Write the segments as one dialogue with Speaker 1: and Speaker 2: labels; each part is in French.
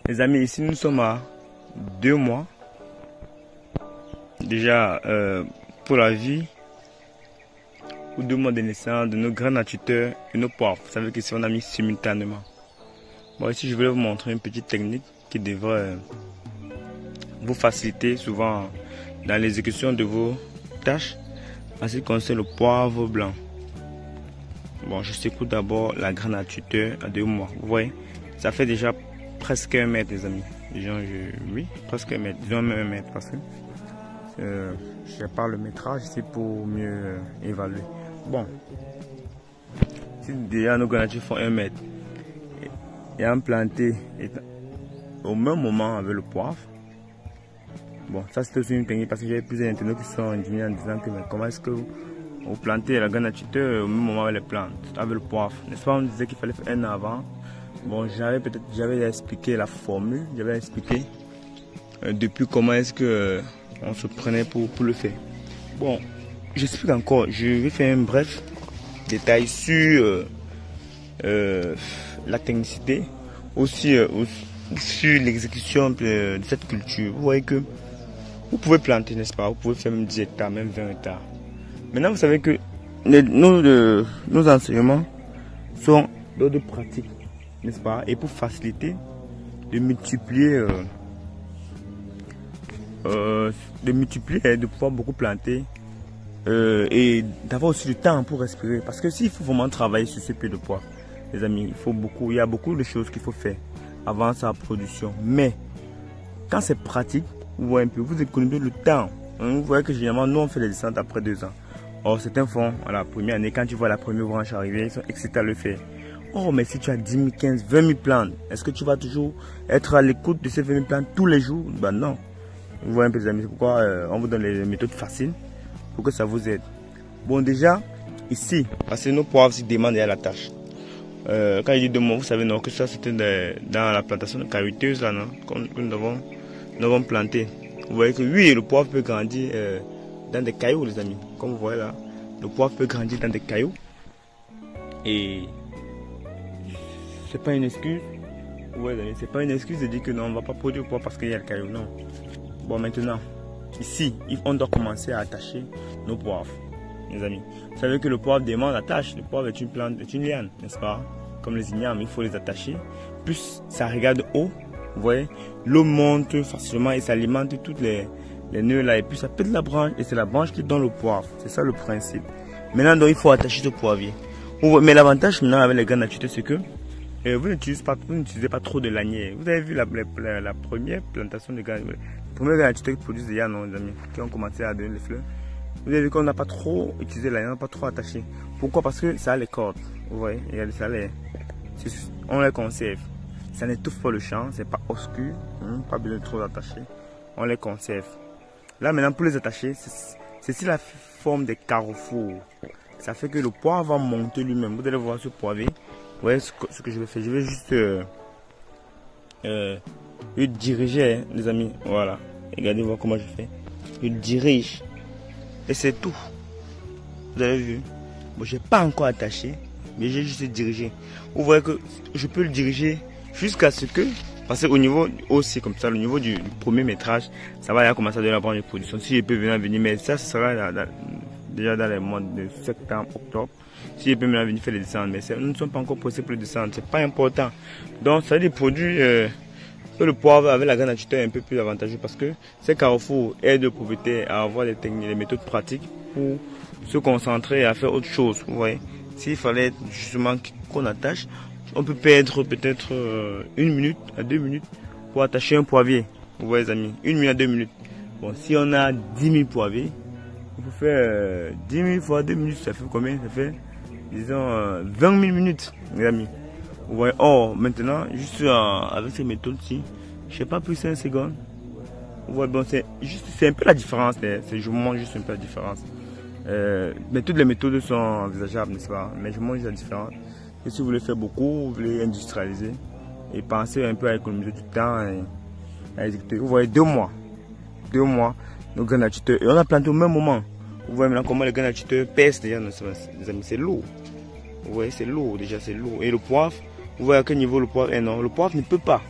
Speaker 1: Les amis, ici nous sommes à 2 mois. Déjà, pour la vie, ou 2 mois de naissance de nos graines à tuteur et nos poivres. Vous savez que si on a mis simultanément. Bon, ici je voulais vous montrer une petite technique qui devrait vous faciliter souvent dans l'exécution de vos tâches en ce qui concerne le poivre blanc. Bon, je secoue d'abord la graine à tuteur à 2 mois. Vous voyez, ça fait déjà presque 1 mètre, les amis. Oui, presque 1 mètre, disons même 1 mètre parce que je n'ai pas le métrage ici pour mieux évaluer. Bon, si déjà nos granatures font 1 mètre et implanté au même moment avec le poivre, bon, ça c'est aussi une technique parce que j'ai plusieurs internautes qui sont indignés en disant que mais comment est-ce que vous plantez la granatite au même moment avec les plantes, avec le poivre. N'est-ce pas, on disait qu'il fallait faire 1 an avant. Bon, j'avais expliqué la formule, j'avais expliqué depuis comment est-ce que on se prenait pour le faire. Bon, j'explique encore, je vais faire un bref détail sur la technicité, aussi sur l'exécution de cette culture. Vous voyez que vous pouvez planter, n'est-ce pas? Vous pouvez faire même 10 hectares, même 20 hectares. Maintenant, vous savez que nos enseignements sont d'ordre pratique, n'est-ce pas? Et pour faciliter, de multiplier, de pouvoir beaucoup planter et d'avoir aussi du temps pour respirer. Parce que s'il faut vraiment travailler sur ce peu de poids, les amis, il y a beaucoup de choses qu'il faut faire avant sa production. Mais quand c'est pratique, vous voyez un peu, vous économisez le temps. Vous voyez que généralement, nous on fait les descentes après 2 ans. Or, certains font à la première année, quand tu vois la première branche arriver, ils sont excités à le faire. Oh, mais si tu as 10 000, 15 000, 20 000 plantes, est-ce que tu vas toujours être à l'écoute de ces 20 000 plantes tous les jours? Ben non. Vous voyez un peu les amis, c'est pourquoi on vous donne les méthodes faciles pour que ça vous aide. Bon, déjà, ici, parce que nos poivres aussi demandent à la tâche. Quand il dit 2 mois, vous savez non, que ça c'était dans la plantation de caillouteuses là, non, que nous avons planté. Vous voyez que oui, le poivre peut grandir dans des cailloux, les amis. Comme vous voyez là, le poivre peut grandir dans des cailloux. Et c'est pas une excuse. Ouais, c'est pas une excuse de dire que non, on va pas produire le poivre parce qu'il y a le caillou, non. Bon, maintenant, ici, on doit commencer à attacher nos poivres, les amis. Vous savez que le poivre demande la tâche. Le poivre est une plante, est une liane, n'est-ce pas? Comme les ignames, il faut les attacher. Plus ça regarde haut, vous voyez, l'eau monte facilement et ça alimente toutes les nœuds là. Et puis ça pète la branche et c'est la branche qui donne le poivre. C'est ça le principe. Maintenant, donc, il faut attacher ce poivrier. Mais l'avantage maintenant avec les graines naturelles, c'est que vous n'utilisez pas trop de lanières. Vous avez vu la première plantation de graines. Les premières graines naturelles qui produisent déjà, non, les amis, qui ont commencé à donner les fleurs. Vous avez vu qu'on n'a pas trop utilisé la lanière, on n'a pas trop attaché. Pourquoi? Parce que ça a les cordes. Vous voyez, on les conserve. Ça n'étouffe pas le champ, c'est pas obscur, pas besoin de trop attacher. On les conserve. Là maintenant pour les attacher, c'est la forme des carrefours. Ça fait que le poivre va monter lui-même. Vous allez voir ce poivre. Vous voyez ce que je vais faire. Je vais juste le diriger, hein, les amis. Voilà. Regardez voir comment je fais. Je dirige. Et c'est tout. Vous avez vu? Bon, j'ai pas encore attaché, mais j'ai juste dirigé. Vous voyez que je peux le diriger jusqu'à ce que, parce qu'au niveau aussi comme ça, au niveau du premier métrage, ça va commencer à donner la branche de production. Si je peux venir, mais ça, ce sera déjà dans les mois de septembre, octobre. Si je peux venir faire les descentes, mais nous ne sommes pas encore posés pour les descentes, c'est pas important. Donc ça veut dire produire le poivre avec la graine naturelle est un peu plus avantageux parce que ces carrefours aident le propriétaire à avoir des techniques, des méthodes pratiques pour se concentrer et à faire autre chose. Vous voyez, s'il fallait justement qu'on attache, on peut perdre peut-être 1 minute à 2 minutes pour attacher un poivrier. Vous voyez les amis, 1 minute à 2 minutes. Bon, si on a 10 000 poivriers, on peut faire 10 000 fois 2 minutes, ça fait combien? Ça fait, disons, 20 000 minutes, les amis. Vous voyez, or, maintenant, juste avec ces méthodes-ci, je sais pas plus 5 secondes. Vous voyez, bon, c'est un peu la différence, je vous montre juste un peu la différence. Mais toutes les méthodes sont envisageables, n'est-ce pas? Mais je vous montre juste la différence. Et si vous voulez faire beaucoup, vous voulez industrialiser et penser un peu à économiser du temps et à exécuter. Vous voyez, 2 mois. 2 mois, nos graines naturelles. Et on a planté au même moment. Vous voyez maintenant comment les graines naturelles pèsent déjà, les amis, c'est lourd. Vous voyez, c'est lourd, déjà, c'est lourd. Et le poivre, vous voyez à quel niveau le poivre est, non? Le poivre ne peut pas.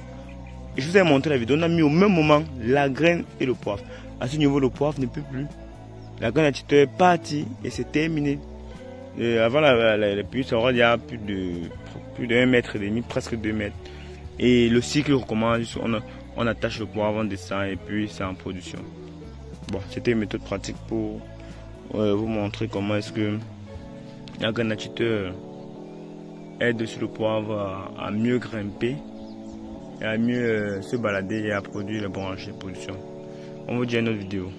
Speaker 1: je vous ai montré la vidéo, on a mis au même moment la graine et le poivre. À ce niveau, le poivre ne peut plus. La graine nature est partie et c'est terminé. Et avant la pluie, il y a plus de 1,5 mètre, presque 2 mètres. Et le cycle recommence, on attache le poivre, on descend et puis c'est en production. Bon, c'était une méthode pratique pour vous montrer comment est-ce que la graine nature aide sur le poivre à mieux grimper et à mieux se balader et à produire les branches de production. On vous dit à une autre vidéo.